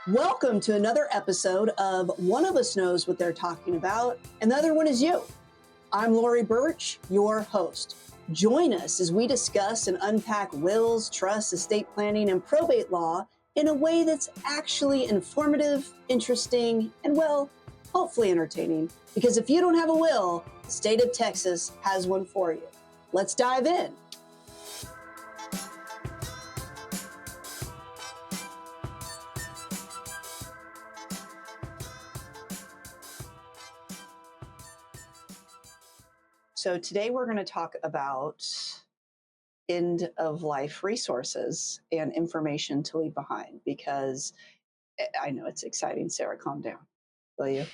Welcome to another episode of One of Us Knows What They're Talking About, and the other one is you. I'm Lori Burch, your host. Join us as we discuss and unpack wills, trusts, estate planning, and probate law in a way that's actually informative, interesting, and, well, hopefully entertaining. Because if you don't have a will, the state of Texas has one for you. Let's dive in. So today we're going to talk about end of life resources and information to leave behind, because I know it's exciting. Sarah, calm down, will you?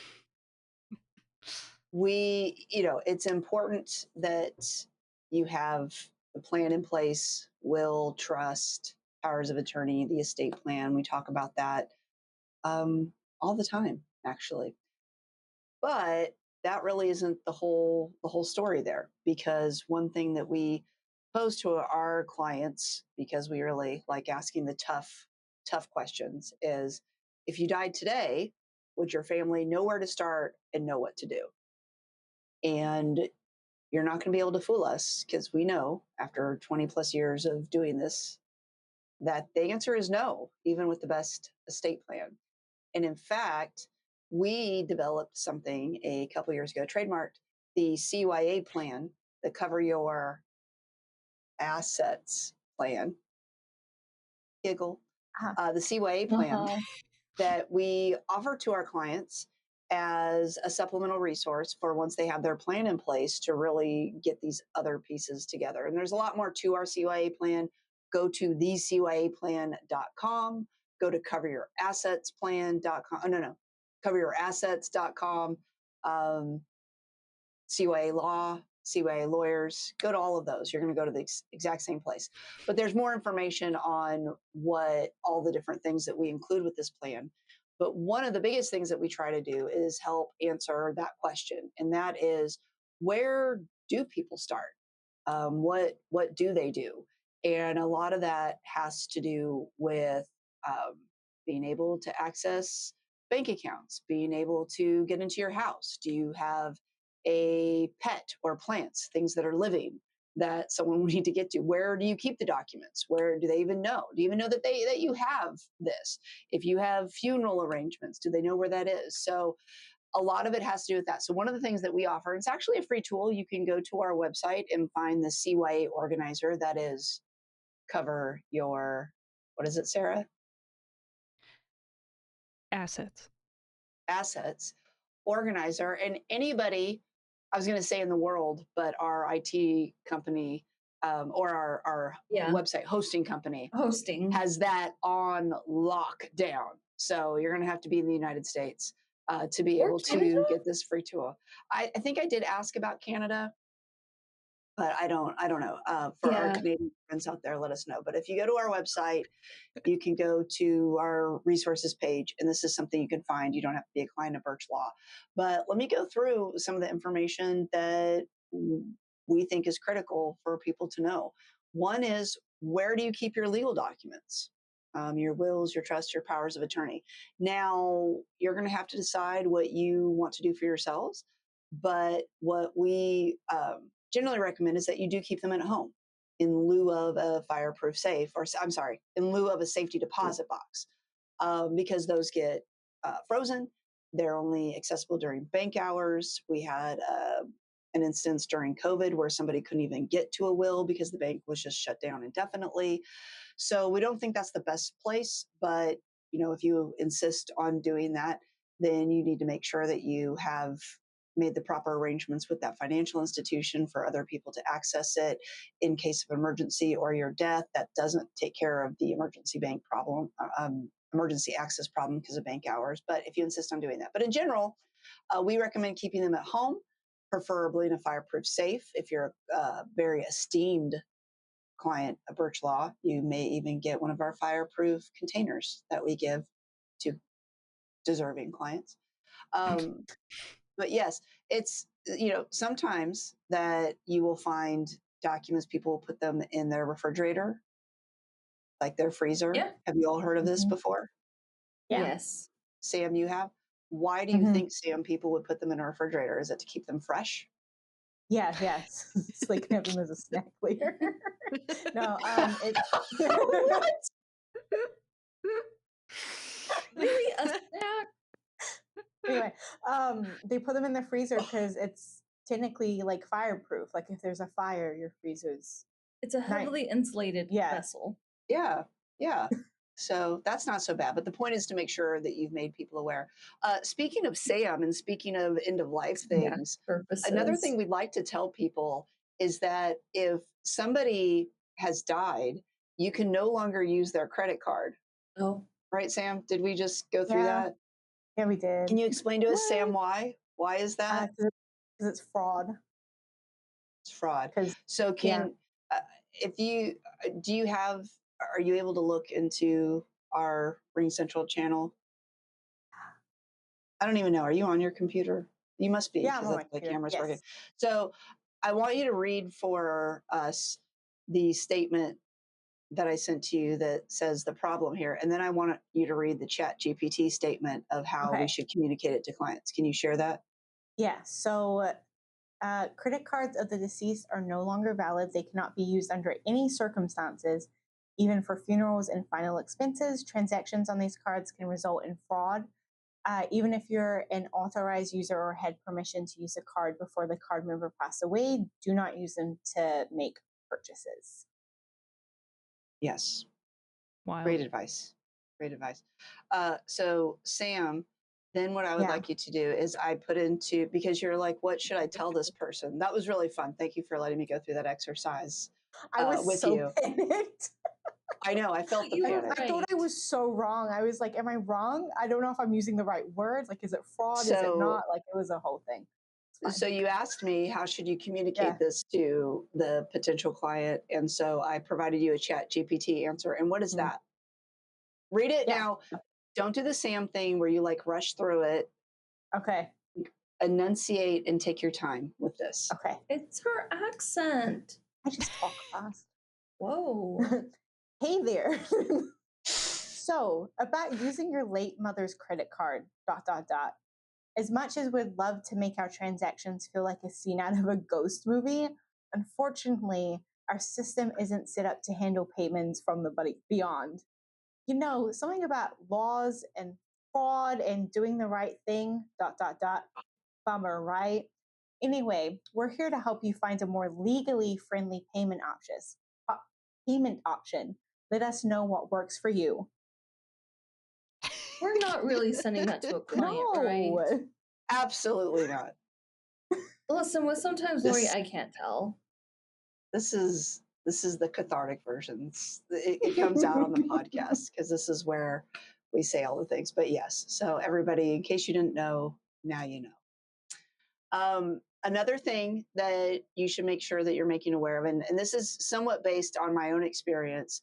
It's important that you have the plan in place, will, trust, powers of attorney, the estate plan. We talk about that all the time, actually. But that really isn't the whole story there, because one thing that we pose to our clients, because we really like asking the tough questions, is if you died today, would your family know where to start and know what to do? And you're not going to be able to fool us, because we know after 20 plus years of doing this that the answer is no, even with the best estate plan. And in fact, we developed something a couple years ago, trademarked the CYA plan, the Cover Your Assets plan. Giggle. The CYA plan that we offer to our clients as a supplemental resource for once they have their plan in place to really get these other pieces together. And there's a lot more to our CYA plan. Go to thecyaplan.com. Go to coveryourassets.com. Oh, no. Coveryourassets.com. CYA Law, CYA Lawyers. Go to all of those. You're going to go to the exact same place. But there's more information on what all the different things that we include with this plan. But one of the biggest things that we try to do is help answer that question. And that is, where do people start? What do they do? And a lot of that has to do with being able to access bank accounts, being able to get into your house. Do you have a pet or plants, things that are living that someone would need to get to? Where do you keep the documents? Where do they even know? Do you even know that you have this? If you have funeral arrangements, do they know where that is? So a lot of it has to do with that. So one of the things that we offer, it's actually a free tool. You can go to our website and find the CYA organizer. That is Cover Your, what is it, Sarah? Assets organizer. And anybody, I was going to say in the world, but our IT company or our website hosting company has that on lockdown. So you're going to have to be in the United States to be able to get this free tool. I think I did ask about Canada, but I don't know. For our Canadian friends out there, let us know. But if you go to our website, you can go to our resources page, and this is something you can find. You don't have to be a client of Burch Law. But let me go through some of the information that we think is critical for people to know. One is, where do you keep your legal documents? Your wills, your trusts, your powers of attorney. Now, you're going to have to decide what you want to do for yourselves. But what we generally recommend is that you do keep them at home in lieu of a fireproof safe, or I'm sorry, in lieu of a safety deposit box, because those get frozen. They're only accessible during bank hours. We had an instance during COVID where somebody couldn't even get to a will because the bank was just shut down indefinitely. So we don't think that's the best place, but if you insist on doing that, then you need to make sure that you have made the proper arrangements with that financial institution for other people to access it in case of emergency or your death. That doesn't take care of the emergency bank problem, emergency access problem because of bank hours. But if you insist on doing that, but in general, we recommend keeping them at home, preferably in a fireproof safe. If you're a very esteemed client of Burch Law, you may even get one of our fireproof containers that we give to deserving clients. But yes, it's, sometimes that you will find documents, people will put them in their refrigerator, like their freezer. Yeah. Have you all heard of this before? Yeah. Yes. Sam, you have? Why do you think, Sam, people would put them in a refrigerator? Is it to keep them fresh? Yeah, yes. So they can have them as a snack later. No, What? Really, a snack? Anyway, they put them in the freezer because it's technically like fireproof. Like if there's a fire, your freezer's. It's a heavily insulated vessel. Yeah, yeah. So that's not so bad. But the point is to make sure that you've made people aware. Speaking of Sam and speaking of end of life things, another thing we'd like to tell people is that if somebody has died, you can no longer use their credit card. Oh. Right, Sam? Did we just go through that? Yeah, we did. Can you explain to us, Sam, why? Why is that? Because it's fraud. It's fraud. So if you, are you able to look into our Ring Central channel? I don't even know. Are you on your computer? You must be, because the camera's working. So I want you to read for us the statement that I sent to you that says the problem here. And then I want you to read the ChatGPT statement of how we should communicate it to clients. Can you share that? Yeah. So credit cards of the deceased are no longer valid. They cannot be used under any circumstances, even for funerals and final expenses. Transactions on these cards can result in fraud. Even if you're an authorized user or had permission to use a card before the card member passed away, do not use them to make purchases. Yes. Wow. Great advice. Great advice. So Sam, then what I would like you to do is I put into, because you're like, what should I tell this person? That was really fun. Thank you for letting me go through that exercise I was with so you. Panicked. I know. I felt the panic. I thought I was so wrong. I was like, am I wrong? I don't know if I'm using the right words. Like, is it fraud? Is it not? Like, it was a whole thing. So you asked me, how should you communicate this to the potential client? And so I provided you a ChatGPT answer. And what is that? Read it now. Don't do the Sam thing where you like rush through it. Okay. Enunciate and take your time with this. Okay. It's her accent. I just talk fast. Whoa. Hey there. So, about using your late mother's credit card, ... As much as we'd love to make our transactions feel like a scene out of a ghost movie, unfortunately, our system isn't set up to handle payments from the beyond. You know, something about laws and fraud and doing the right thing, ... Bummer, right? Anyway, we're here to help you find a more legally friendly payment option. Let us know what works for you. We're not really sending that to a client, right? Absolutely not. Listen, with sometimes Lori, I can't tell. This is the cathartic versions. It comes out on the podcast because this is where we say all the things. But yes, so everybody, in case you didn't know, now you know. Another thing that you should make sure that you're making aware of, and this is somewhat based on my own experience,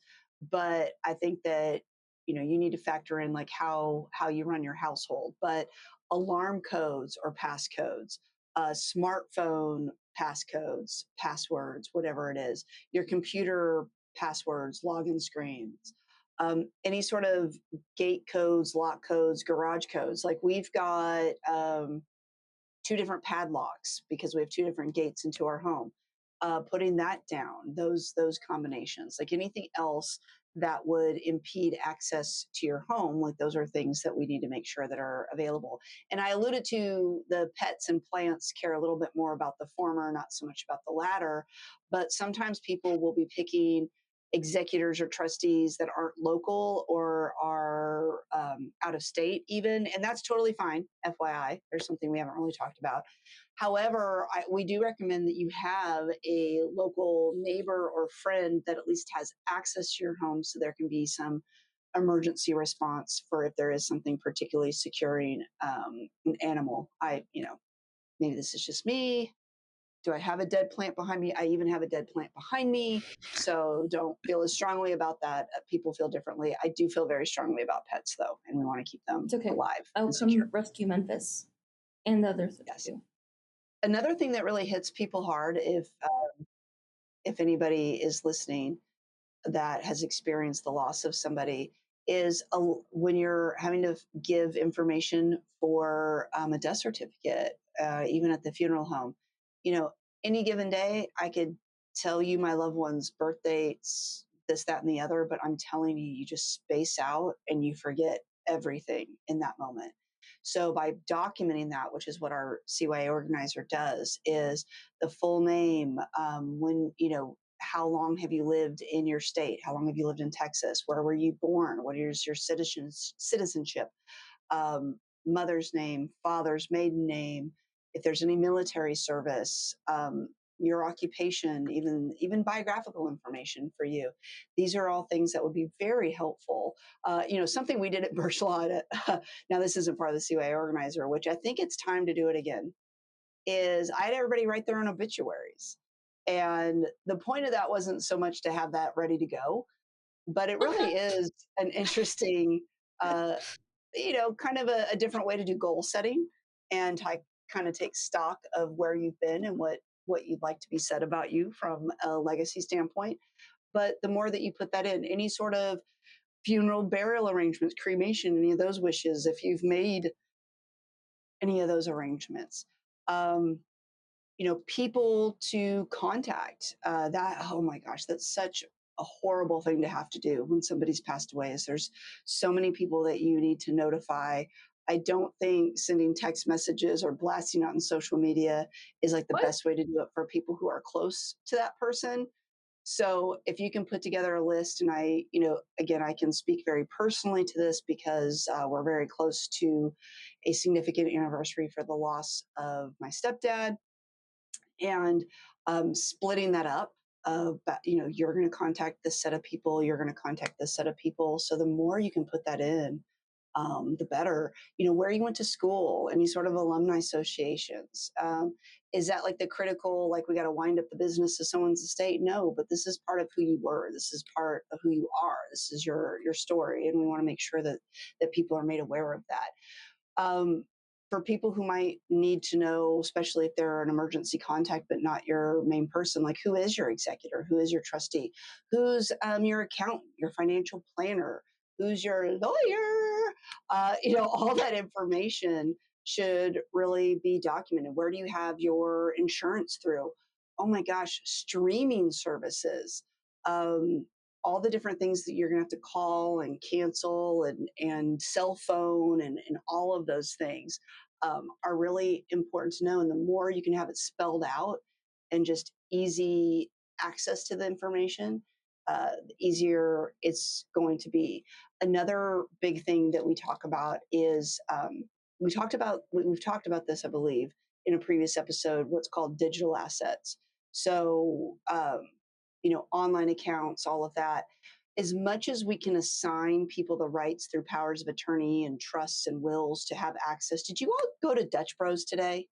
but I think that you need to factor in like how you run your household. But alarm codes or passcodes, smartphone passcodes, passwords, whatever it is, your computer passwords, login screens, any sort of gate codes, lock codes, garage codes. Like we've got 2 different padlocks because we have 2 different gates into our home. Putting that down, those combinations, like anything else that would impede access to your home, like those are things that we need to make sure that are available. And I alluded to the pets and plants care a little bit more about the former, not so much about the latter, but sometimes people will be picking executors or trustees that aren't local or are out of state even, and that's totally fine. FYI, there's something we haven't really talked about. However, we do recommend that you have a local neighbor or friend that at least has access to your home so there can be some emergency response for if there is something particularly securing an animal. Maybe this is just me. Do I have a dead plant behind me? I even have a dead plant behind me. So don't feel as strongly about that. People feel differently. I do feel very strongly about pets, though, and we want to keep them alive. I'll come rescue Memphis and the others too. Another thing that really hits people hard, if anybody is listening that has experienced the loss of somebody, is when you're having to give information for a death certificate, even at the funeral home, any given day, I could tell you my loved one's birth dates, this, that, and the other, but I'm telling you, you just space out and you forget everything in that moment. So by documenting that, which is what our CYA organizer does, is the full name, how long have you lived in your state? How long have you lived in Texas? Where were you born? What is your citizenship? Mother's name, father's maiden name, if there's any military service, your occupation, even biographical information for you. These are all things that would be very helpful. Something we did at Burch Law, now this isn't part of the CYA organizer, which I think it's time to do it again, is I had everybody write their own obituaries. And the point of that wasn't so much to have that ready to go, but it really is an interesting, kind of a different way to do goal setting and kind of take stock of where you've been and what you'd like to be said about you from a legacy standpoint. But the more that you put that in, any sort of funeral, burial arrangements, cremation, any of those wishes, if you've made any of those arrangements, people to contact, oh my gosh, that's such a horrible thing to have to do when somebody's passed away, is there's so many people that you need to notify. I don't think sending text messages or blasting out on social media is like the best way to do it for people who are close to that person. So if you can put together a list, and I can speak very personally to this because we're very close to a significant anniversary for the loss of my stepdad, and splitting that up. You're going to contact this set of people, you're going to contact this set of people. So the more you can put that in, the better. Where you went to school, any sort of alumni associations. Is that like the critical, like we got to wind up the business of someone's estate? No, but this is part of who you were. This is part of who you are. This is your story. And we want to make sure that people are made aware of that. For people who might need to know, especially if they're an emergency contact, but not your main person, like who is your executor? Who is your trustee? Who's your accountant, your financial planner? Who's your lawyer? All that information should really be documented. Where do you have your insurance through? Oh my gosh, streaming services. All the different things that you're going to have to call and cancel and cell phone and all of those things are really important to know. And the more you can have it spelled out and just easy access to the information, the easier it's going to be. Another big thing that we talk about is we've talked about this, I believe, in a previous episode, what's called digital assets. So, online accounts, all of that. As much as we can assign people the rights through powers of attorney and trusts and wills to have access. Did you all go to Dutch Bros today?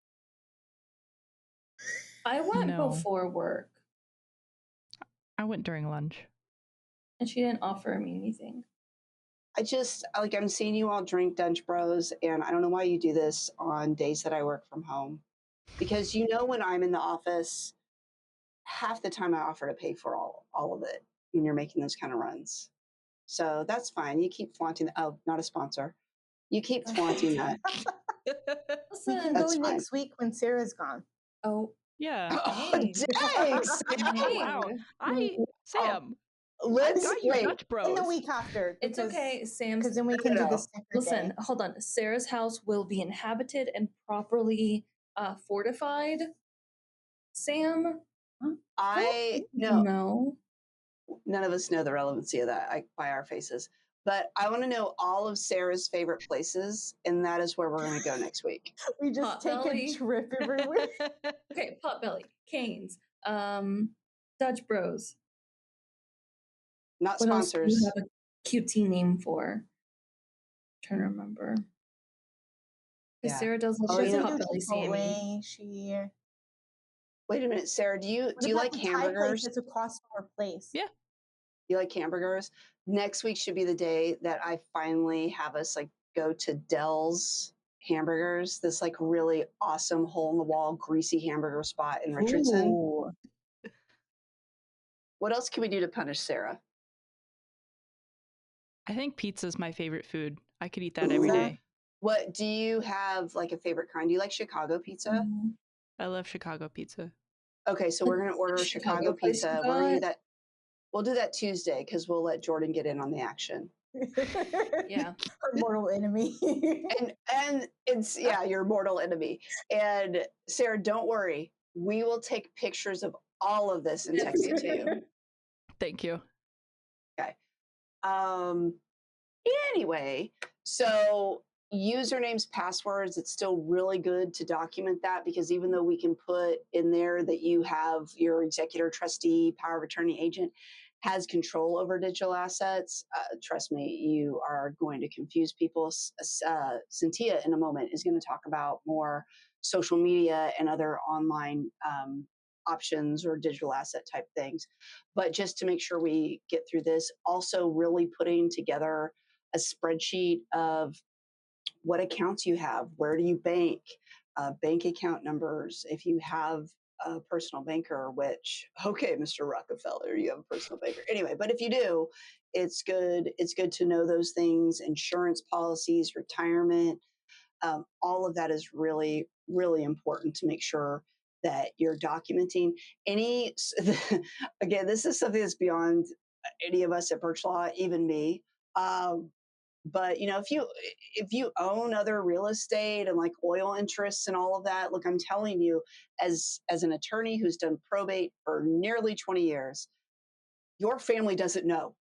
I went before work. I went during lunch. And she didn't offer me anything. I'm seeing you all drink Dutch Bros, and I don't know why you do this on days that I work from home. Because when I'm in the office, half the time I offer to pay for all of it when you're making those kind of runs. So that's fine. You keep flaunting. Oh, not a sponsor. You keep flaunting that. We can go next week when Sarah's gone. Oh, yeah. Oh, dang, wow. Sam. Let's wait. Dutch Bros. In the week after. It's okay, Sam. Because then we can do this. Listen, hold on. Sarah's house will be inhabited and properly fortified. Sam? No. None of us know the relevancy of that by our faces. But I want to know all of Sarah's favorite places, and that is where we're going to go next week. We just take a trip everywhere. Okay, Potbelly, Cane's, Dutch Bros. Not what sponsors. Else do you have a cutesy name for? I'm trying to remember. Yeah. Sarah does love Potbelly Sammy. Wait a minute, Sarah. Do you like hamburgers? It's across our place. Yeah. You like hamburgers? Next week should be the day that I finally have us go to Dell's Hamburgers, this really awesome hole in the wall greasy hamburger spot in Richardson. Ooh. What else can we do to punish Sarah? I think pizza is my favorite food. I could eat that every day. What do you have like a favorite kind? Do you like Chicago pizza? I love Chicago pizza. Okay, so we're gonna order Chicago pizza. We're gonna do that. We'll do that Tuesday because we'll let Jordan get in on the action. Yeah, her mortal enemy. and it's your mortal enemy. And Sarah, don't worry, we will take pictures of all of this and text it to you. Thank you. Okay. Anyway, so usernames, passwords, it's still really good to document that, because even though we can put in there that you have your executor, trustee, power of attorney, agent has control over digital assets, trust me, you are going to confuse people. Cynthia in a moment is going to talk about more social media and other online options or digital asset type things. But just to make sure we get through this, also really putting together a spreadsheet of what accounts you have, where do you bank, bank account numbers, if you have a personal banker, which, okay, Mr. Rockefeller, you have a personal banker. Anyway, but if you do, it's good to know those things, insurance policies, retirement, all of that is really, really important to make sure that you're documenting any, again, this is something that's beyond any of us at Burch Law, even me. But if you own other real estate and like oil interests and all of that, look, I'm telling you, as an attorney who's done probate for nearly 20 years, your family doesn't know.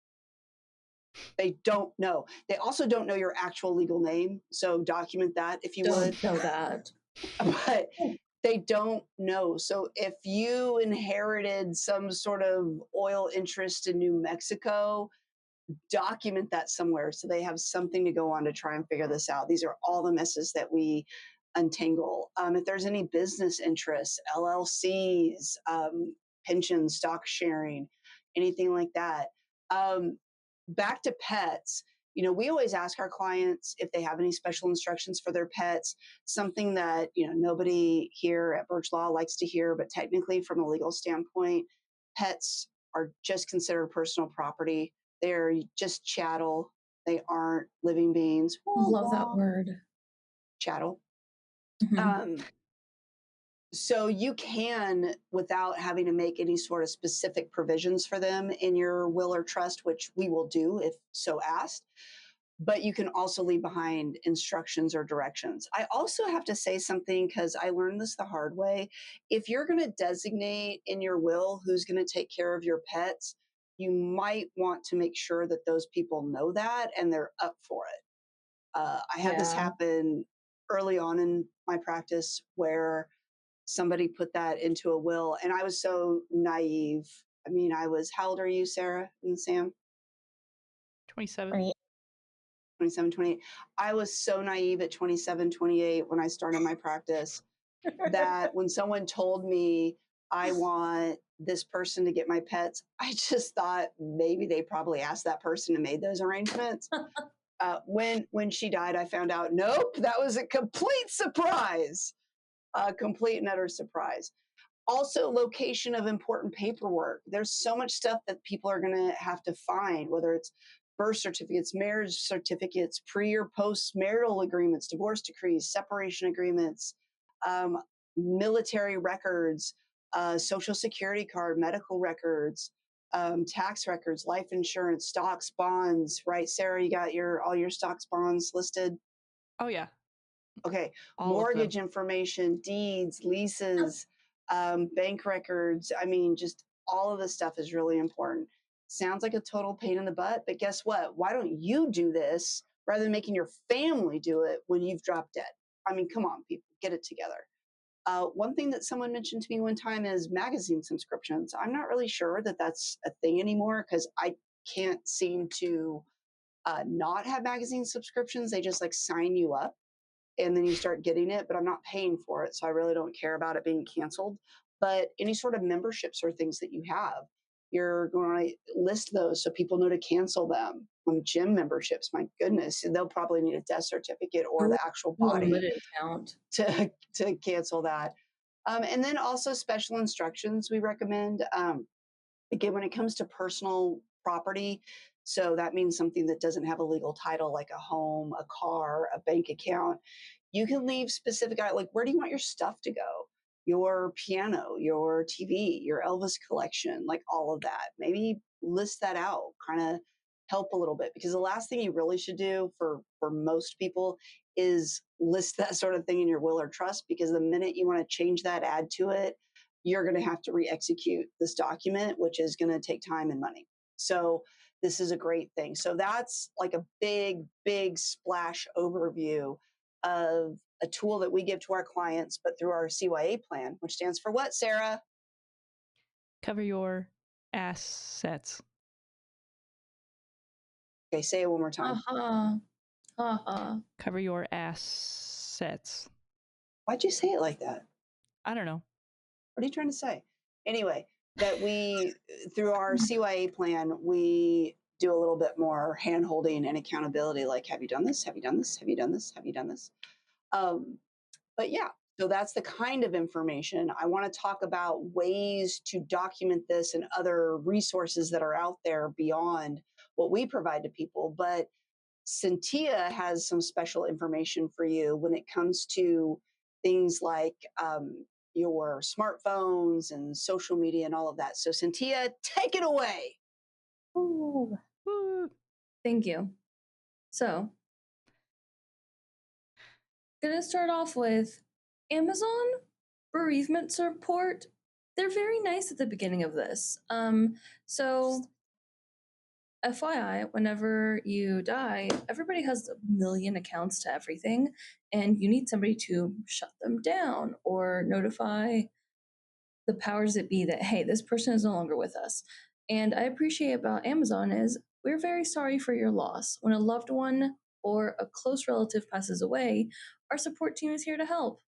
They don't know. They also don't know your actual legal name. So document that if you would. Don't know that. But they don't know. So if you inherited some sort of oil interest in New Mexico, document that somewhere so they have something to go on to try and figure this out. These are all the messes that we untangle. If there's any business interests, LLCs, pensions, stock sharing, anything like that. Back to pets, we always ask our clients if they have any special instructions for their pets, something that, nobody here at Burch Law likes to hear, but technically from a legal standpoint, pets are just considered personal property. They're just chattel. They aren't living beings. Love that word. Chattel. Mm-hmm. So you can, without having to make any sort of specific provisions for them in your will or trust, which we will do if so asked, but you can also leave behind instructions or directions. I also have to say something, because I learned this the hard way. If you're going to designate in your will who's going to take care of your pets, you might want to make sure that those people know that and they're up for it. I had this happen early on in my practice where somebody put that into a will, and I was so naive. I mean, how old are you, Sarah and Sam? 27. 27, 28. I was so naive at 27, 28 when I started my practice that when someone told me, I want this person to get my pets, I just thought maybe they probably asked that person and made those arrangements. When she died, I found out, nope, that was a complete surprise, a complete and utter surprise. Also, location of important paperwork. There's so much stuff that people are going to have to find, whether it's birth certificates, marriage certificates, pre or post marital agreements, divorce decrees, separation agreements, military records, social security card, medical records, tax records, life insurance, stocks, bonds, right? Sarah, you got all your stocks, bonds listed? Oh, yeah. Okay. Mortgage information, deeds, leases, bank records. I mean, just all of this stuff is really important. Sounds like a total pain in the butt, but guess what? Why don't you do this rather than making your family do it when you've dropped dead? I mean, come on, people, get it together. One thing that someone mentioned to me one time is magazine subscriptions. I'm not really sure that that's a thing anymore, because I can't seem to not have magazine subscriptions. They just like sign you up and then you start getting it, but I'm not paying for it. So I really don't care about it being canceled. But any sort of memberships or things that you have, you're going to list those so people know to cancel them. Gym memberships, my goodness, they'll probably need a death certificate or the actual body to cancel that. And then also special instructions we recommend. Again, when it comes to personal property, So that means something that doesn't have a legal title, like a home, a car, a bank account. You can leave specific, like, where do you want your stuff to go? Your piano, your TV, your Elvis collection, like all of that. Maybe list that out, kind of help a little bit, because the last thing you really should do for most people is list that sort of thing in your will or trust, because the minute you want to change that, add to it, you're going to have to re-execute this document, which is going to take time and money. So this is a great thing. So that's like a big, big splash overview of a tool that we give to our clients, but through our CYA plan, which stands for what, Sarah? Cover your assets. Okay, say it one more time. Cover your assets. Why'd you say it like that? I don't know. What are you trying to say? Anyway, that we, through our CYA plan, we do a little bit more hand-holding and accountability, like, have you done this? Have you done this? Have you done this? Have you done this? But yeah, so that's the kind of information. I want to talk about ways to document this and other resources that are out there beyond what we provide to people. But Cynthia has some special information for you when it comes to things like your smartphones and social media and all of that. So Cynthia, take it away. Ooh. Thank you. So, gonna start off with Amazon bereavement support. They're very nice at the beginning of this. So FYI, whenever you die, everybody has a million accounts to everything, and you need somebody to shut them down or notify the powers that be that, hey, this person is no longer with us. And I appreciate about Amazon is we're very sorry for your loss. When a loved one or a close relative passes away, our support team is here to help.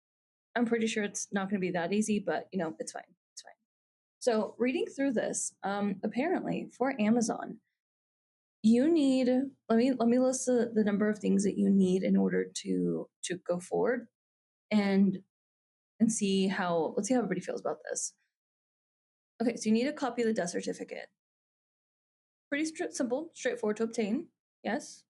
I'm pretty sure it's not going to be that easy, but it's fine. It's fine. So reading through this, apparently for Amazon, you need, let me list the number of things that you need in order to go forward and see how, let's see how everybody feels about this. Okay, so you need a copy of the death certificate. Pretty simple, straightforward to obtain. Yes?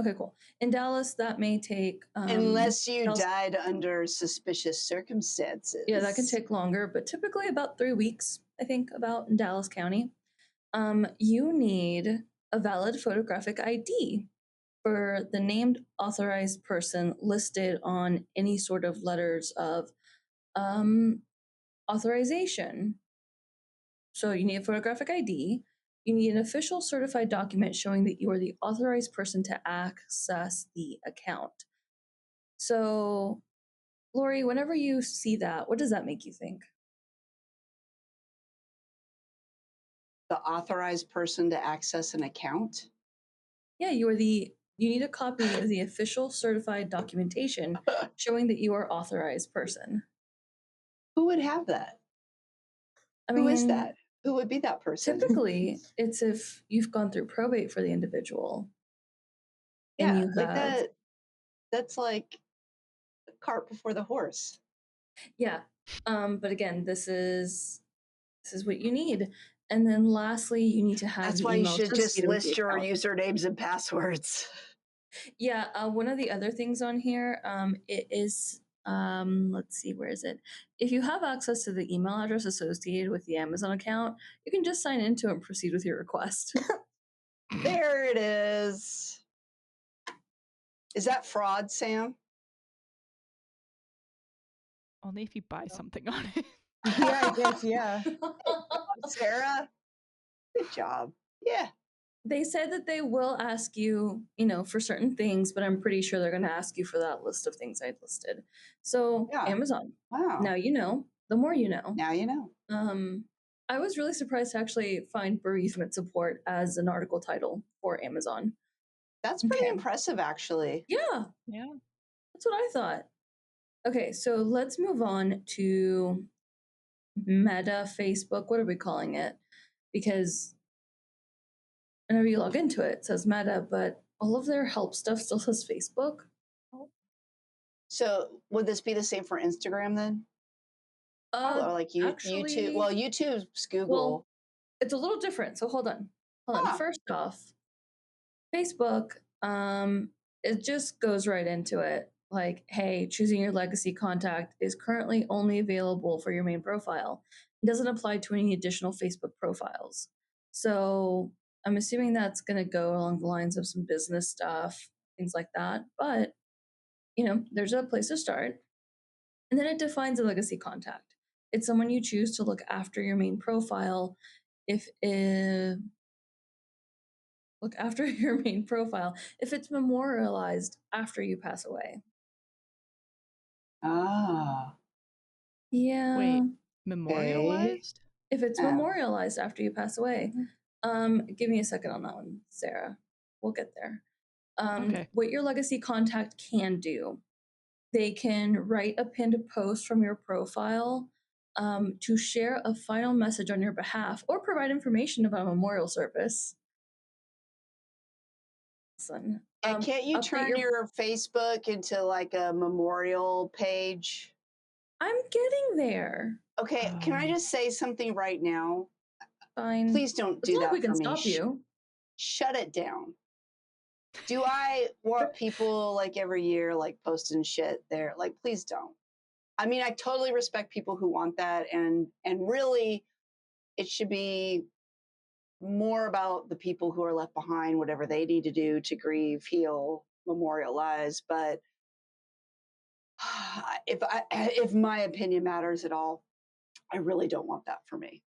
Okay, cool. In Dallas, that may take... unless you died under suspicious circumstances. Yeah, that can take longer, but typically about 3 weeks, I think, about in Dallas County. You need a valid photographic ID for the named authorized person listed on any sort of letters of authorization. So you need a photographic ID. You need an official certified document showing that you are the authorized person to access the account. So, Lori, whenever you see that, what does that make you think? The authorized person to access an account? Yeah, you need a copy of the official certified documentation showing that you are authorized person. Who would have that? Who is that? Who would be that person? Typically, it's if you've gone through probate for the individual. Yeah, and like that. That's like the cart before the horse. Yeah, but again, this is what you need. And then lastly, you need to have. That's why you should just list your usernames and passwords. Yeah, one of the other things on here, it is. Let's see, where is it? If you have access to the email address associated with the Amazon account, you can just sign into it and proceed with your request. There it is. Is that fraud, Sam? Only if you buy something on it. Yeah, I guess, yeah. Sarah, good job. Yeah. They said that they will ask you, for certain things, but I'm pretty sure they're going to ask you for that list of things I listed. So yeah. Amazon. Wow. Now you know. The more you know. Now you know. I was really surprised to actually find bereavement support as an article title for Amazon. That's pretty impressive, actually. Yeah. Yeah. That's what I thought. Okay, so let's move on to Meta, Facebook. What are we calling it? Because whenever you log into it, it says Meta, but all of their help stuff still says Facebook. So would this be the same for Instagram then? Or like actually, YouTube? Well, YouTube's Google. Well, it's a little different. So hold on. Hold on. First off, Facebook, it just goes right into it. Like, hey, choosing your legacy contact is currently only available for your main profile. It doesn't apply to any additional Facebook profiles. So I'm assuming that's going to go along the lines of some business stuff, things like that. But, there's a place to start. And then it defines a legacy contact. It's someone you choose to look after your main profile look after your main profile if it's memorialized after you pass away. Ah. Yeah. Wait, memorialized? If it's memorialized after you pass away. Give me a second on that one, Sarah. We'll get there. Okay. What your legacy contact can do, they can write a pinned post from your profile to share a final message on your behalf or provide information about a memorial service. And can't you turn your Facebook into like a memorial page? I'm getting there. Okay, can I just say something right now? Fine. Please don't do that we can for me. Stop you. Shut it down. Do I want people like every year like posting shit there? Like, please don't. I mean, I totally respect people who want that, and really, it should be more about the people who are left behind, whatever they need to do to grieve, heal, memorialize. But if my opinion matters at all, I really don't want that for me.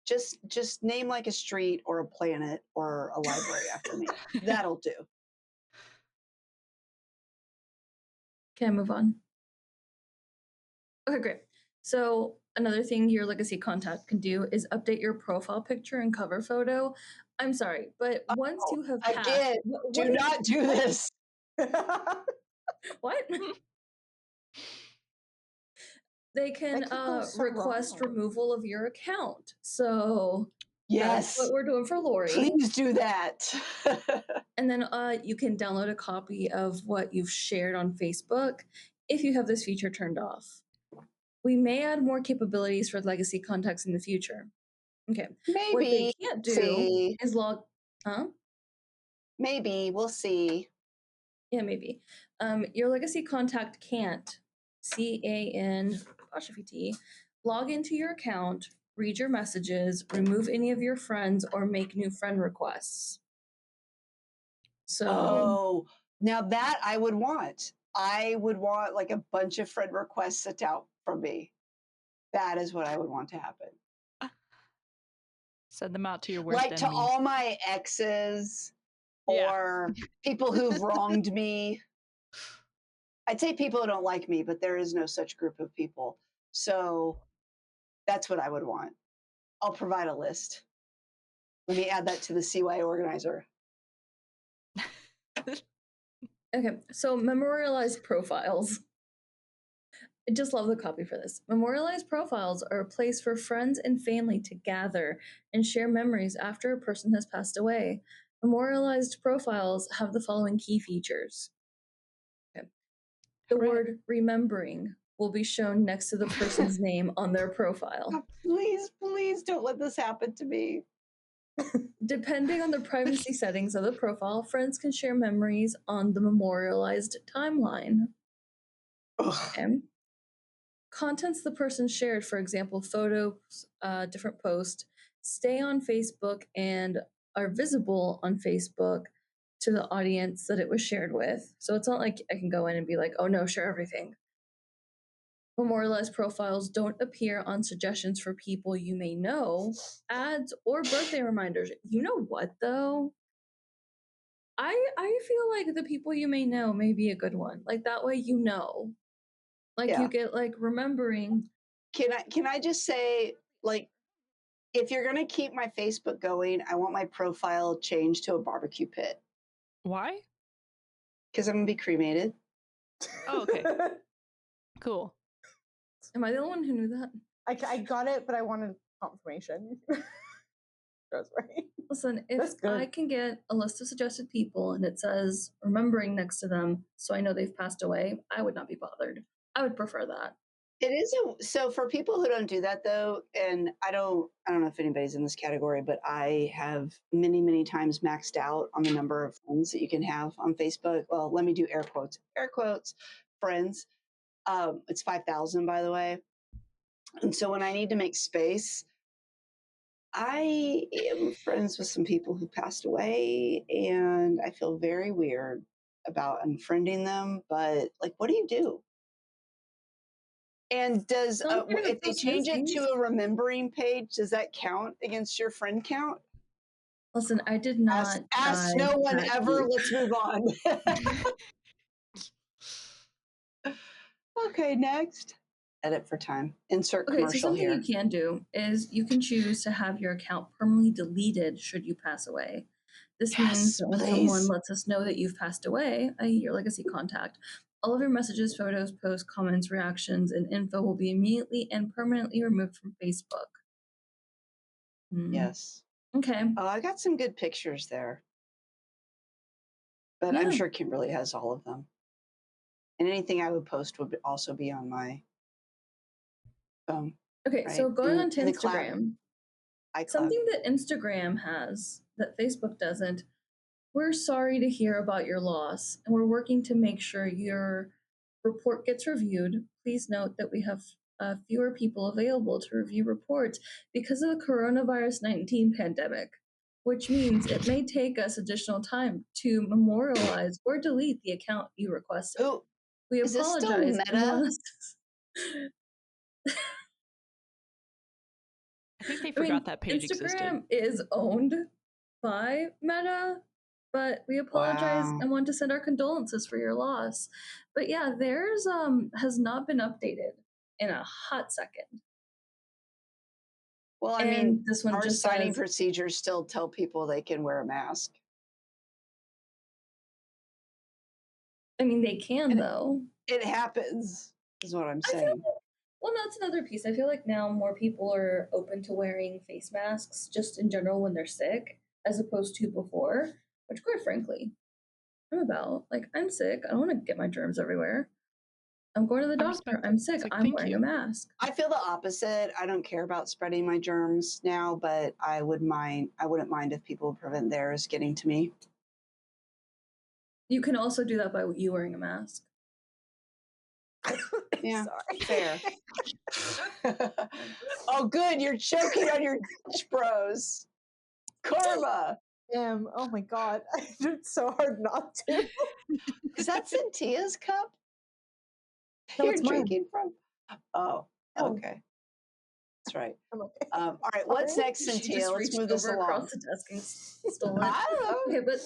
Just name like a street or a planet or a library after me. That'll do. Can I move on? Okay, great. So another thing your legacy contact can do is update your profile picture and cover photo. I'm sorry, but once you have passed, again, do not do this. What? They can request removal of your account. So yes, that's what we're doing for Lori. Please do that. And then you can download a copy of what you've shared on Facebook if you have this feature turned off. We may add more capabilities for legacy contacts in the future. Okay. Maybe. What they can't do is log. Huh? Maybe. We'll see. Yeah, maybe. Your legacy contact can't, CAN', log into your account, read your messages, remove any of your friends, or make new friend requests. So now that I would want. I would want like a bunch of friend requests sent out from me. That is what I would want to happen. Send them out to your worst enemies. To all my exes or people who've wronged me. I'd say people who don't like me, but there is no such group of people. So that's what I would want. I'll provide a list. Let me add that to the CY organizer. Okay, so memorialized profiles. I just love the copy for this. Memorialized profiles are a place for friends and family to gather and share memories after a person has passed away. Memorialized profiles have the following key features. Okay. The word remembering will be shown next to the person's name on their profile. Oh, please don't let this happen to me. Depending on the privacy settings of the profile, friends can share memories on the memorialized timeline. Okay. Contents the person shared, for example, photos, different posts, stay on Facebook and are visible on Facebook to the audience that it was shared with. So it's not like I can go in and be like, oh no, share everything. Memorialized profiles don't appear on suggestions for people you may know, ads, or birthday reminders. You know what, though? I feel like the people you may know may be a good one. Like, that way you know. Like, you get, like, remembering. Can I just say, like, if you're going to keep my Facebook going, I want my profile changed to a barbecue pit. Why? Because I'm going to be cremated. Oh, okay. Cool. Am I the only one who knew that? I got it, but I wanted confirmation. Listen, if I can get a list of suggested people and it says remembering next to them so I know they've passed away, I would not be bothered. I would prefer that. It is so for people who don't do that though, and I don't know if anybody's in this category, but I have many times maxed out on the number of friends that you can have on Facebook. Well, let me do air quotes, friends. It's 5,000, by the way. And so when I need to make space, I am friends with some people who passed away, and I feel very weird about unfriending them. But like, what do you do? And does if they change it to a remembering page, does that count against your friend count? Listen, I did not ask no one ever. Let's move on. Okay, next. Edit for time. Insert commercial so something here. you can do is you can choose to have your account permanently deleted should you pass away. This means that when someone lets us know that you've passed away, i.e. your legacy contact, all of your messages, photos, posts, comments, reactions, and info will be immediately and permanently removed from Facebook. Yes. Okay. Oh, I got some good pictures there. But I'm sure Kimberly has all of them. And anything I would post would also be on my phone. Okay, right? So going on to Instagram, something that Instagram has that Facebook doesn't, we're sorry to hear about your loss, and we're working to make sure your report gets reviewed. Please note that we have fewer people available to review reports because of the coronavirus 19 pandemic, which means it may take us additional time to memorialize or delete the account you requested. Oh, we apologize. Is this still Meta? I think they forgot that page Instagram existed. is owned by Meta, but we apologize and want to send our condolences for your loss. But yeah, theirs has not been updated in a hot second. Well, I mean, this one our signing procedures still tell people they can wear a mask. I mean, they can, though. It happens, is what I'm saying. Well, that's another piece. I feel like now more people are open to wearing face masks just in general when they're sick, as opposed to before, which quite frankly, I'm about. Like, I'm sick. I don't want to get my germs everywhere. I'm going to the doctor. I'm sick. Like, I'm wearing a mask. I feel the opposite. I don't care about spreading my germs now, but I wouldn't mind if people prevent theirs getting to me. You can also do that by you wearing a mask. Yeah, fair. Oh, good. You're choking on your bros. Karma. Oh my God. It's so hard not to. Is that Cynthia's cup? No, you're drinking from? Oh, okay. That's right. Okay. All right, what's next, Cynthia? Let's move this along. Across the desk and stole it. I don't know. Okay, but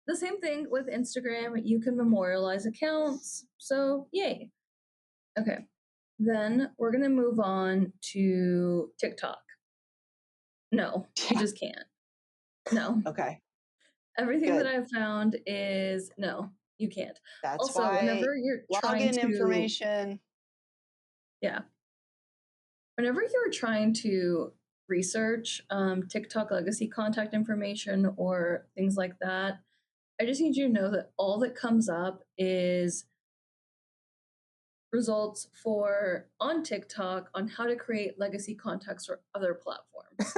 the same thing with Instagram. You can memorialize accounts. So, yay. Okay. Then we're going to move on to TikTok. No, you just can't. No. Okay. Everything that I've found is no, you can't. That's also, why whenever you're trying to information. Yeah. Whenever you're trying to research TikTok legacy contact information or things like that, I just need you to know that all that comes up is results for on TikTok on how to create legacy contacts for other platforms.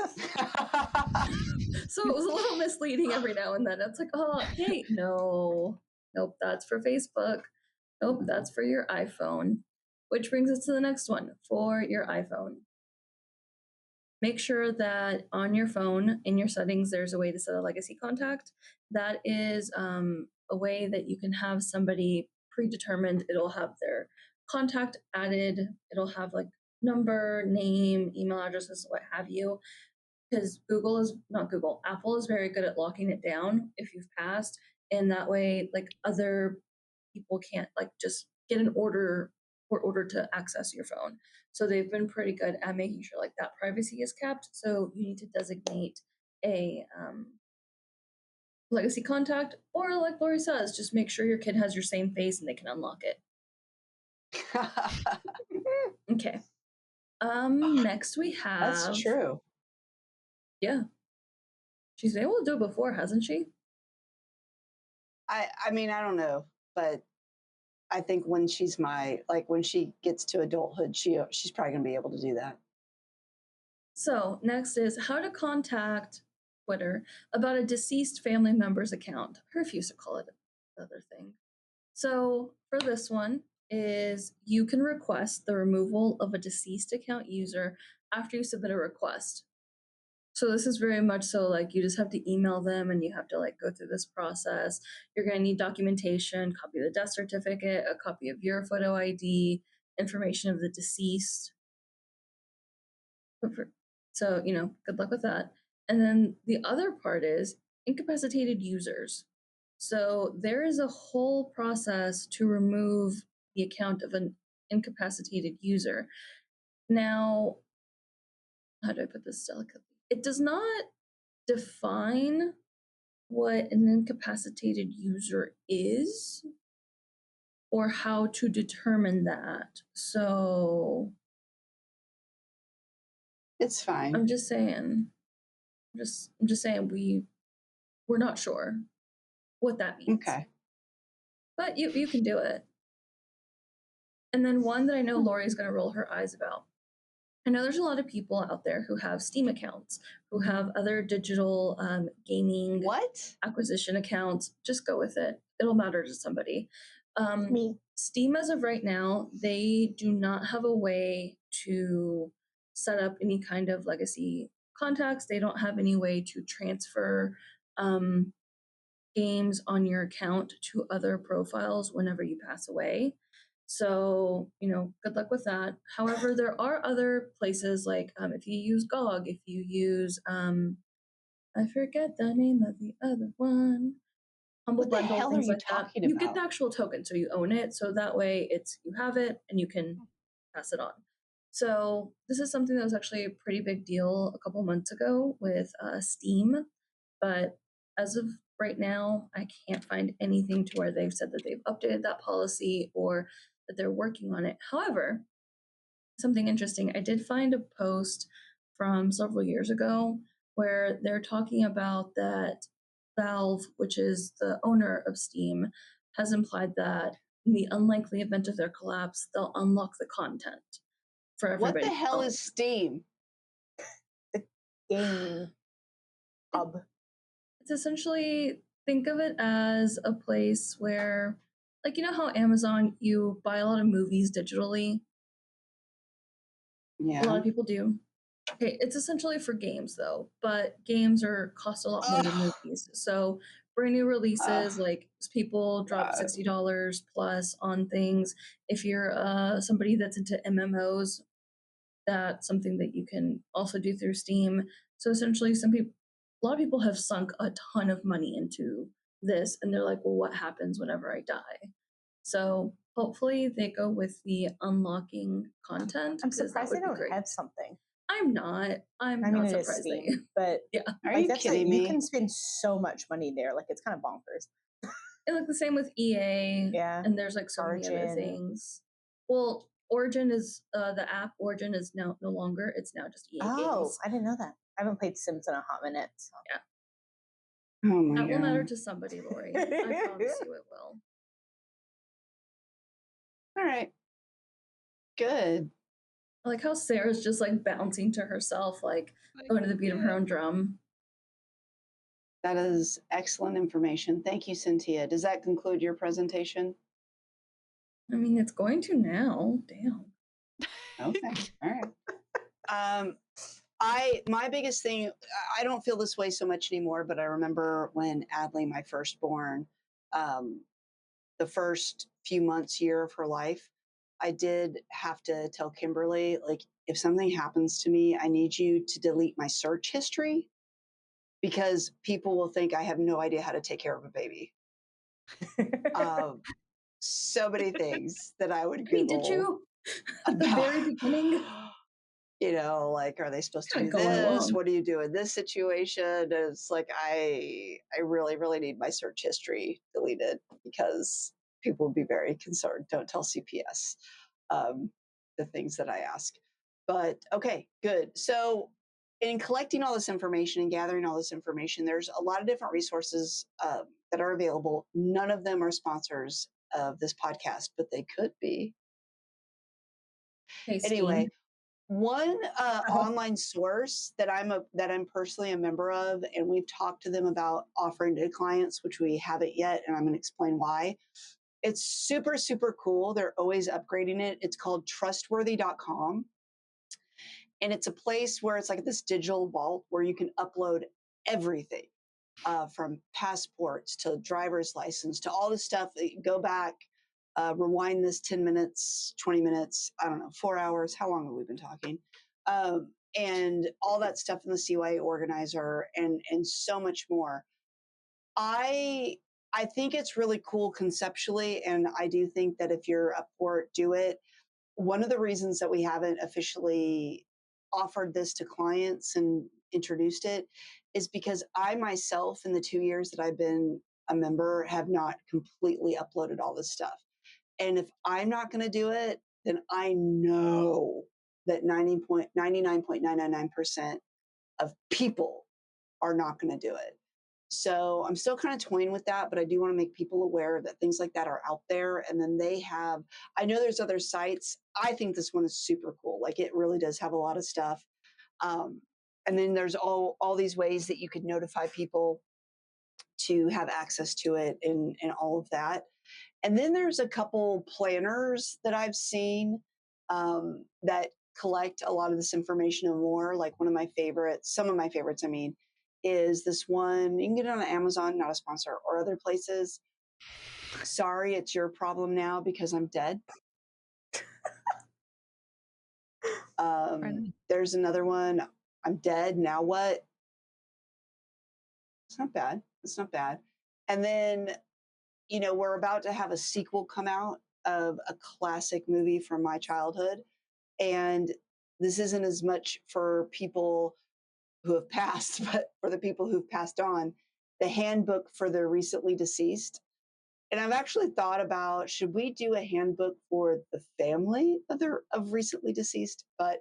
So it was a little misleading every now and then. It's like, oh, hey, nope, that's for Facebook. Nope, that's for your iPhone. Which brings us to the next one for your iPhone. Make sure that on your phone, in your settings, there's a way to set a legacy contact. That is a way that you can have somebody predetermined. It'll have their contact added. It'll have like number, name, email addresses, what have you. Because Apple is very good at locking it down if you've passed. And that way, like other people can't like just get an order to access your phone. So they've been pretty good at making sure like that privacy is kept. So you need to designate a legacy contact, or like Lori says, just make sure your kid has your same face and they can unlock it. Okay. Next we have. That's true. Yeah. She's been able to do it before, hasn't she? I mean, I don't know, but I think when when she gets to adulthood, she's probably going to be able to do that. So next is how to contact Twitter about a deceased family member's account. I refuse to call it another thing. So for this one is you can request the removal of a deceased account user after you submit a request. So this is very much so like you just have to email them and you have to like go through this process. You're going to need documentation, copy of the death certificate, a copy of your photo ID, information of the deceased. So, good luck with that. And then the other part is incapacitated users. So there is a whole process to remove the account of an incapacitated user. Now, how do I put this delicately? It does not define what an incapacitated user is or how to determine that. So it's fine. I'm just saying we're not sure what that means. Okay. But you can do it. And then one that I know Lori's going to roll her eyes about. I know there's a lot of people out there who have Steam accounts, who have other digital gaming acquisition accounts. Just go with it. It'll matter to somebody. Me. Steam, as of right now, they do not have a way to set up any kind of legacy contacts. They don't have any way to transfer games on your account to other profiles whenever you pass away. So, good luck with that. However, there are other places like if you use GOG, if you use, I forget the name of the other one, Humble Bundle, things like that. You get the actual token, so you own it. So that way you have it and you can pass it on. So this is something that was actually a pretty big deal a couple months ago with Steam. But as of right now, I can't find anything to where they've said that they've updated that policy or that they're working on it. However, something interesting, I did find a post from several years ago where they're talking about that Valve, which is the owner of Steam, has implied that in the unlikely event of their collapse, they'll unlock the content for everybody. What the hell is Steam? The game hub. It's essentially, think of it as a place where, like, how Amazon, you buy a lot of movies digitally? Yeah. A lot of people do. Okay, it's essentially for games though, but games cost a lot more than movies. So brand new releases, like people drop $60 plus on things. If you're somebody that's into MMOs, that's something that you can also do through Steam. So essentially, a lot of people have sunk a ton of money into this, and they're like, well, what happens whenever I die? So hopefully they go with the unlocking content. I'm surprised they don't have something. I'm not surprised. Steam, but yeah. Are you kidding me? You can spend so much money there. Like, it's kind of bonkers. And like the same with EA. Yeah. And there's like so many other things. Well, Origin is the app Origin is now no longer. It's now just EA games. Oh, I didn't know that. I haven't played Sims in a hot minute. So. Yeah. Oh my God. Will matter to somebody, Lori. I promise you it will. All right. Good. I like how Sarah's just like bouncing to herself, like going to the beat of her own drum. That is excellent information. Thank you, Cynthia. Does that conclude your presentation? I mean, it's going to now. Damn. Okay. All right. My biggest thing, I don't feel this way so much anymore, but I remember when Adley, my firstborn, the first few months, year of her life, I did have to tell Kimberly, like, if something happens to me, I need you to delete my search history because people will think I have no idea how to take care of a baby. So many things that I would Google. Did you? At the very beginning? Like, are they supposed to do this? What do you do in this situation? It's like, I really, really need my search history deleted because people would be very concerned. Don't tell CPS the things that I ask. But okay, good. So in collecting all this information and gathering all this information, there's a lot of different resources that are available. None of them are sponsors. of this podcast, but they could be. Hey, anyway, one online source that I'm personally a member of, and we've talked to them about offering to clients, which we haven't yet, and I'm going to explain why. It's super, super cool. They're always upgrading it. It's called trustworthy.com. And it's a place where it's like this digital vault where you can upload everything, from passports to driver's license to all this stuff. Go back, rewind this 10 minutes, 20 minutes, I don't know, 4 hours. How long have we been talking? And all that stuff in the CYA organizer and so much more. I think it's really cool conceptually, and I do think that if you're up for it, do it. One of the reasons that we haven't officially offered this to clients and introduced it is because I myself, in the 2 years that I've been a member, have not completely uploaded all this stuff. And if I'm not going to do it, then I know that 99.999% of people are not going to do it. So I'm still kind of toying with that, but I do want to make people aware that things like that are out there. And then I know there's other sites. I think this one is super cool. Like, it really does have a lot of stuff. And then there's all these ways that you could notify people to have access to it and all of that. And then there's a couple planners that I've seen that collect a lot of this information and more. Like some of my favorites, is this one. You can get it on Amazon, not a sponsor, or other places. Sorry, it's your problem now because I'm dead. There's another one. I'm dead. Now what? It's not bad. It's not bad. And then, we're about to have a sequel come out of a classic movie from my childhood. And this isn't as much for people who have passed, but for the people who've passed on, the Handbook for the Recently Deceased. And I've actually thought about, should we do a handbook for the family of recently deceased? But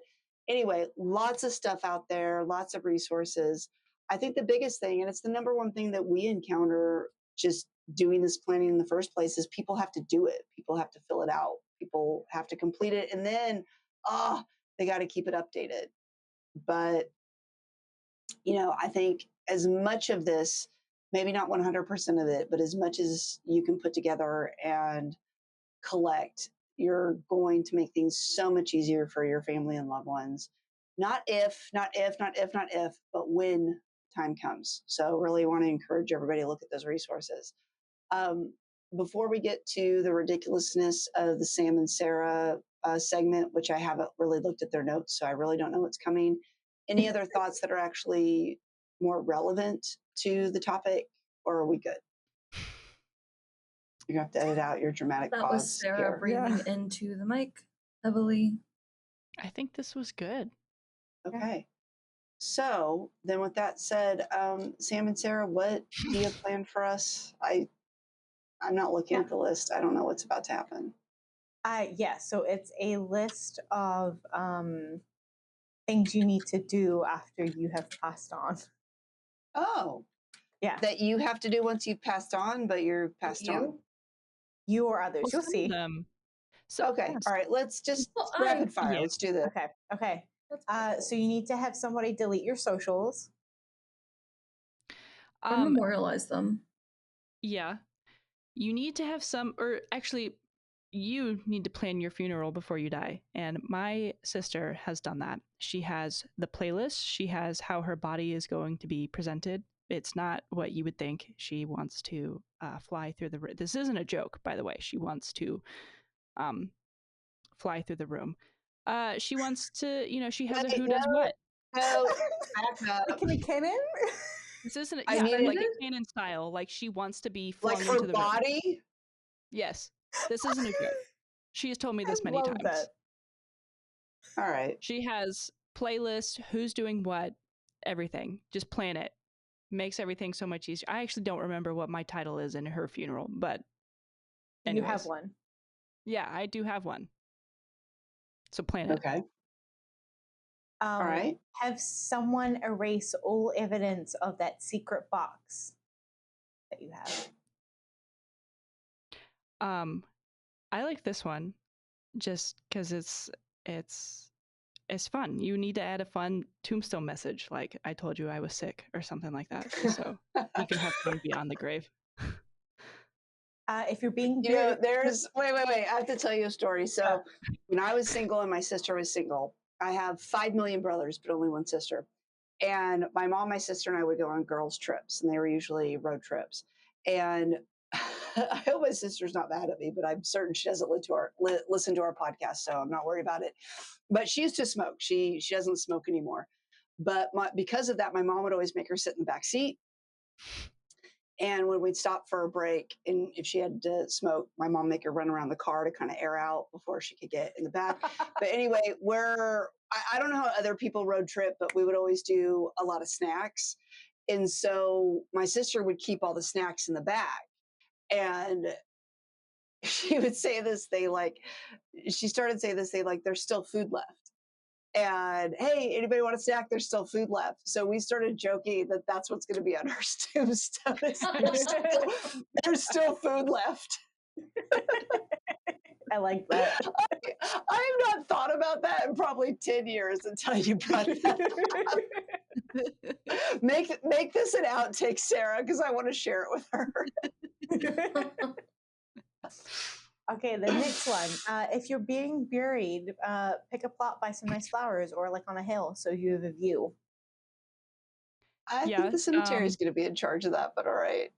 anyway, lots of stuff out there, lots of resources. I think the biggest thing, and it's the number one thing that we encounter just doing this planning in the first place, is people have to do it. People have to fill it out. People have to complete it. And then, they got to keep it updated. But, I think as much of this, maybe not 100% of it, but as much as you can put together and collect, you're going to make things so much easier for your family and loved ones. Not if, but when time comes. So really want to encourage everybody to look at those resources. Before we get to the ridiculousness of the Sam and Sarah segment, which I haven't really looked at their notes, so I really don't know what's coming. Any other thoughts that are actually more relevant to the topic, or are we good? You're going to have to edit out your dramatic pause. That was Sarah breathing into the mic heavily. I think this was good. Okay. So then with that said, Sam and Sarah, what do you have planned for us? I'm not looking at the list. I don't know what's about to happen. So it's a list of things you need to do after you have passed on. Oh. Yeah. That you have to do once you've passed on, but you're passed on. You or others. You'll see. So, okay. All right. Let's just rapid fire. Yeah. Let's do this. Okay. So you need to have somebody delete your socials. Or memorialize them. Yeah. You need to have you need to plan your funeral before you die. And my sister has done that. She has the playlist. She has how her body is going to be presented. It's not what you would think. She wants to fly through the room. This isn't a joke, by the way. She wants to fly through the room. She wants to, she has a who does what. No, back up. Like in a cannon? This isn't, like a canon style. Like, she wants to be flung like into the body? room. Yes. This isn't a joke. She has told me this many times. That. All right. She has playlists, who's doing what, everything. Just plan it. Makes everything so much easier. I actually don't remember what my title is in her funeral, but anyways. You have one. Yeah, I do have one. So plan it. Okay. All right. Have someone erase all evidence of that secret box that you have. I like this one just because it's fun. You need to add a fun tombstone message, like "I told you I was sick" or something like that, so you can have fun beyond the grave. If you're being there's wait. I have to tell you a story. So when I was single and my sister was single, I have 5 million brothers, but only one sister. And my mom, my sister, and I would go on girls' trips, and they were usually road trips. And I hope my sister's not mad at me, but I'm certain she doesn't listen to our podcast, so I'm not worried about it. But she used to smoke. She doesn't smoke anymore. But because of that, my mom would always make her sit in the back seat. And when we'd stop for a break, and if she had to smoke, my mom make her run around the car to kind of air out before she could get in the back. But anyway, I don't know how other people road trip, but we would always do a lot of snacks. And so my sister would keep all the snacks in the back. And she would say this, she started saying this, there's still food left. And hey, anybody want a snack? There's still food left. So we started joking that that's what's going to be on her tombstone. There's still food left. I like that. I have not thought about that in probably 10 years until you brought that up. Make this an outtake, Sarah, because I want to share it with her. Okay, the next one. If you're being buried, pick a plot by some nice flowers or like on a hill so you have a view. I think the cemetery is going to be in charge of that, but all right.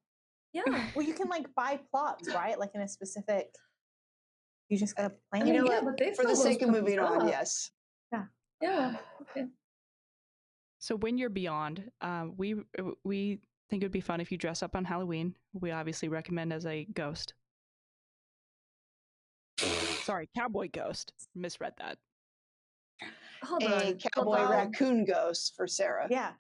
Yeah. Well, you can like buy plots, right? Like in a specific. You just gotta plan. You know what? For the sake of moving on, yes. Yeah. Yeah. Okay. So when you're beyond, we think it would be fun if you dress up on Halloween. We obviously recommend as a ghost. Sorry, cowboy ghost. Misread that. Hold on. Cowboy raccoon ghost for Sarah. Yeah.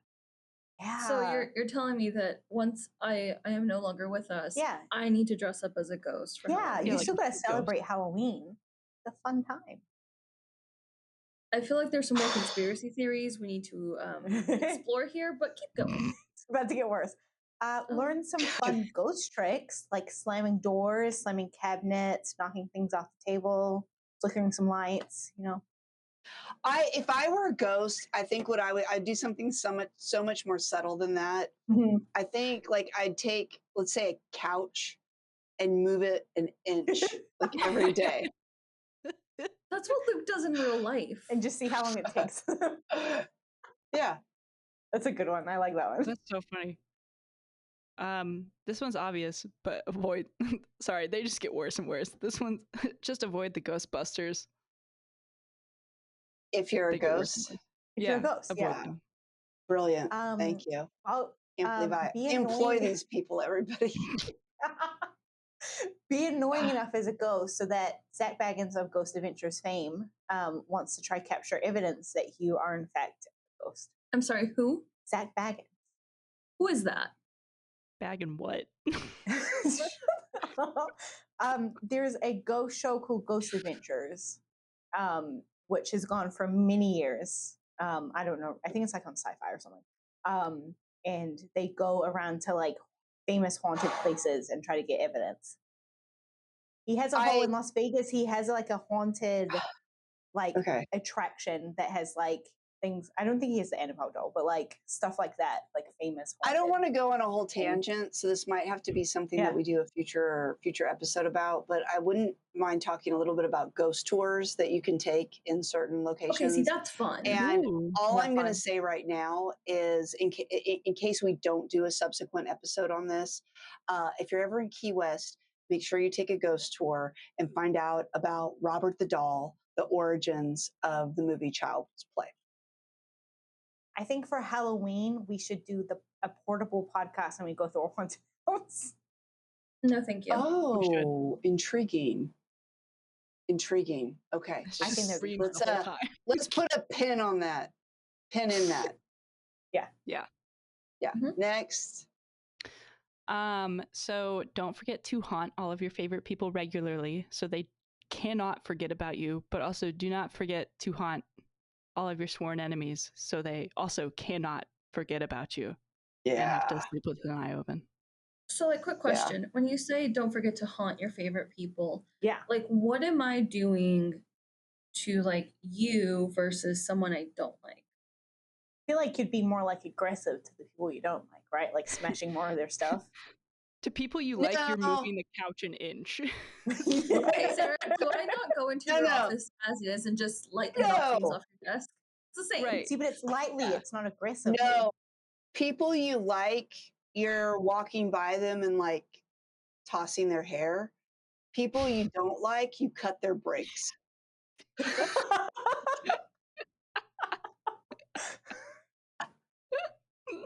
Yeah. So you're telling me that once I am no longer with us, I need to dress up as a ghost for Halloween. You still gotta celebrate Halloween. It's a fun time. I feel like there's some more conspiracy theories we need to explore here, but keep going. It's about to get worse. Learn some fun ghost tricks like slamming doors, slamming cabinets, knocking things off the table, flickering some lights, you know. If I were a ghost, I think I'd do something so much more subtle than that. Mm-hmm. I think I'd take, let's say, a couch and move it an inch every day. That's what Luke does in real life. And just see how long it takes. Yeah. That's a good one. I like that one. That's so funny. This one's obvious, but avoid. Sorry, they just get worse and worse. This one, just avoid the Ghostbusters. If you're a ghost, you're a ghost, them. Brilliant. Thank you. Can't believe I employ these people. Everybody. Be annoying enough as a ghost so that Zach Baggins of Ghost Adventures fame wants to try capture evidence that you are in fact a ghost. I'm sorry, who? Zach Baggins. Who is that? Baggin what? There's a ghost show called Ghost Adventures, which has gone for many years. I don't know. I think it's like on Sci-Fi or something. And they go around to like famous haunted places and try to get evidence. He has a whole in Las Vegas. He has like a haunted attraction that has like things. I don't think he has the Annabelle doll, but like stuff like that, like famous. I don't want to go on a whole tangent, so this might have to be something that we do a future episode about. But I wouldn't mind talking a little bit about ghost tours that you can take in certain locations. Okay, see, that's fun. And all I'm going to say right now is, in case we don't do a subsequent episode on this, if you're ever in Key West, make sure you take a ghost tour and find out about Robert the Doll, the origins of the movie Child's Play. I think for Halloween, we should do a portable podcast and we go through a haunted house. No, thank you. Oh, intriguing. Intriguing. Okay. I think let's put a pin on that. Pin in that. Yeah. Mm-hmm. Next. So don't forget to haunt all of your favorite people regularly so they cannot forget about you, but also do not forget to haunt all of your sworn enemies so they also cannot forget about you. Yeah. And have to sleep with an eye open. So, like, quick question. Yeah. When you say don't forget to haunt your favorite people, yeah, like, what am I doing to, like, you versus someone I don't like? I feel like you'd be more, like, aggressive to the people you don't like, right? Like, smashing more of their stuff. To people you like, you're moving the couch an inch. Right, Sarah, do I not go into your office as is and just lightly knock things off your desk? It's the same. Right. See, but it's lightly. Yeah. It's not aggressive. No. People you like, you're walking by them and, like, tossing their hair. People you don't like, you cut their brakes.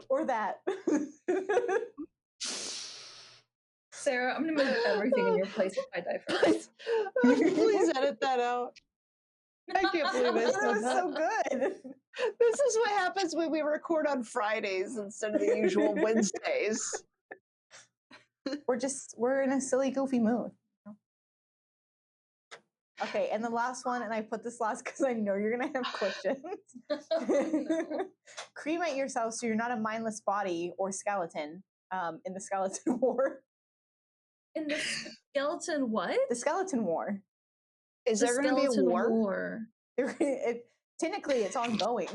Or that. Sarah, I'm going to move everything in your place if I die first. Please edit that out. I can't believe I said that. So good. This is what happens when we record on Fridays instead of the usual Wednesdays. We're in a silly, goofy mood. Okay, and the last one, and I put this last because I know you're going to have questions. Cremate yourself so you're not a mindless body or skeleton in the skeleton war. In the skeleton what? The skeleton war. Is there going to be a war? Technically, it's ongoing.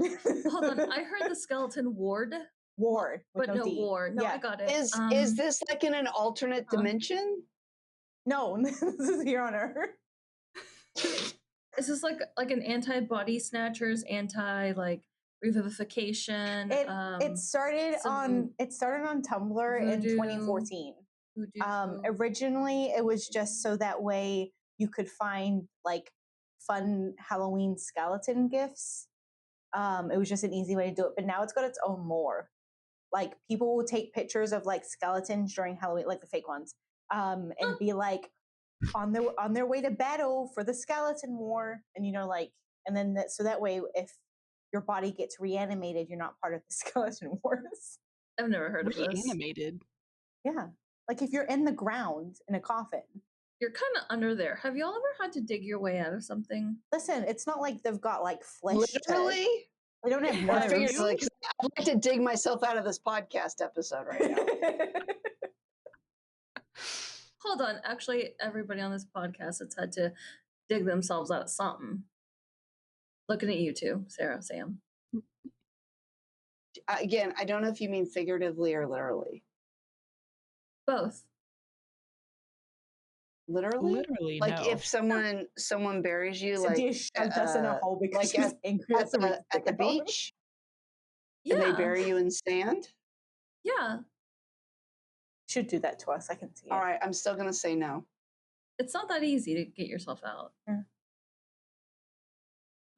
Hold on, I heard the skeleton ward. Ward, but no war. No, yeah. I got it. Is this like in an alternate dimension? No, this is here on Earth. Is this like an anti-body snatchers, like revivification? It started on Tumblr voodoo, in 2014. Originally, it was just so that way you could find like fun Halloween skeleton gifts. It was just an easy way to do it, but now it's got its own lore. Like people will take pictures of like skeletons during Halloween, like the fake ones, and be like on their way to battle for the skeleton war, and and then so that way if your body gets reanimated, you're not part of the skeleton wars. I've never heard of this. Reanimated? Yeah, like if you're in the ground in a coffin. You're kind of under there. Have y'all ever had to dig your way out of something? Listen, it's not like they've got like flesh. Literally? They don't have nerves. I'd like to dig myself out of this podcast episode right now. Hold on. Actually, everybody on this podcast has had to dig themselves out of something. Looking at you two, Sarah, Sam. Again, I don't know if you mean figuratively or literally. Both. Literally, like no. If someone buries you, like shoved us in a hole because like at the beach, and they bury you in sand. Yeah, should do that to us. I can see it. All right, I'm still gonna say no. It's not that easy to get yourself out. Yeah.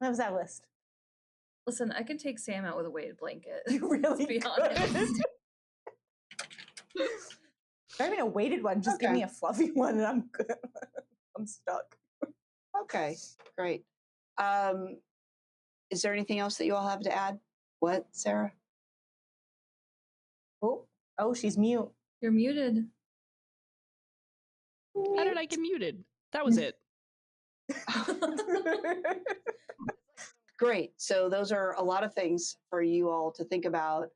What was that list? Listen, I can take Sam out with a weighted blanket. You really be honest. Not even a weighted one. Just give me a fluffy one, and I'm good. I'm stuck. Okay, great. Is there anything else that you all have to add? What, Sarah? Oh, she's mute. You're muted. How did I get muted? That was it. Great. So those are a lot of things for you all to think about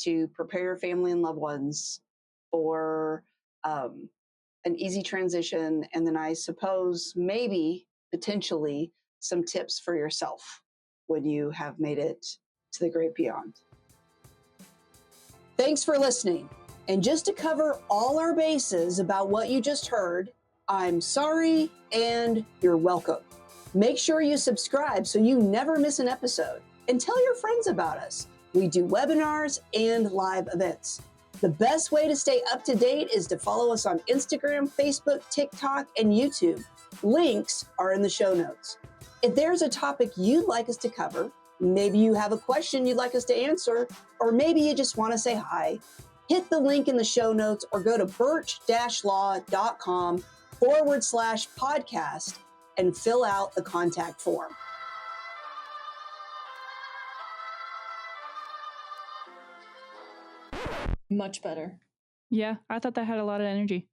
to prepare your family and loved ones for an easy transition, and then I suppose maybe potentially some tips for yourself when you have made it to the great beyond. Thanks for listening. And just to cover all our bases about what you just heard, I'm sorry and you're welcome. Make sure you subscribe so you never miss an episode, and tell your friends about us. We do webinars and live events. The best way to stay up to date is to follow us on Instagram, Facebook, TikTok, and YouTube. Links are in the show notes. If there's a topic you'd like us to cover, maybe you have a question you'd like us to answer, or maybe you just want to say hi, hit the link in the show notes or go to burch-law.com/podcast and fill out the contact form. Much better. Yeah, I thought that had a lot of energy.